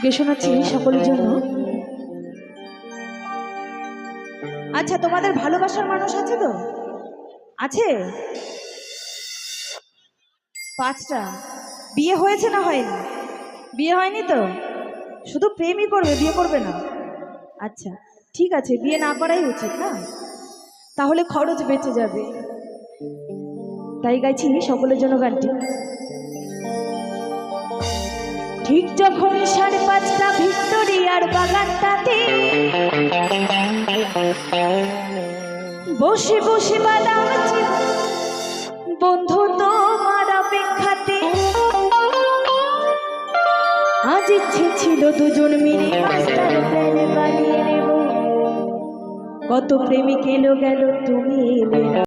গে শোনাচ্ছি সকলের জন্য। আচ্ছা, তোমাদের ভালোবাসার মানুষ আছে তো? আছে 5টা। বিয়ে হয়েছে না হয়নি? বিয়ে হয়নি তো? শুধু প্রেমই করবে, বিয়ে করবে না? আচ্ছা ঠিক আছে, বিয়ে না করাই উচিত না, তাহলে খরচ বেঁচে যাবে। তাই গাইছি সকলের জন্য গানটি। ঠিক যখন 5:30 ভিক্টোরিয়ার বাগানটাতে বসে বসে বাদাম বন্ধু তোমার অপেক্ষাতে, আজ ইচ্ছে ছিল দুজন মিলে মাস্টার প্ল্যান বানিয়ে নেব, কত প্রেমিক এলো গেল তুমি এলে না।